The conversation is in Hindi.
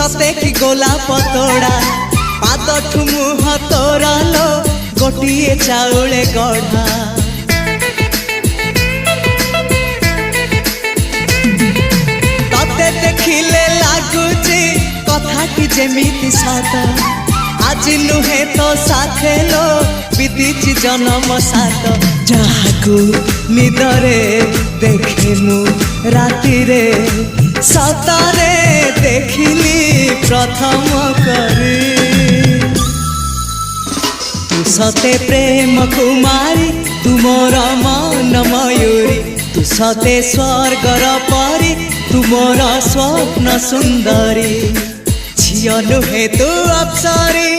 सते कि गोलाप तोड़ा पाद ठुमुह तोरा लो गोटिए चाउले गढ़ा तते देखिले लागुची कथा कि जेमिति साथ आज नुहे तो साथे लो बीतीची जन्म साथ जहाकू निदरे देखे मु राति रे सतारे देखिली प्रथम करी तू सते प्रेम कुमारी तू मोर मन मयूरी तू सते स्वर्गर परी तू मोर स्वप्न सुंदरी झियो नुहे तू अप्सरी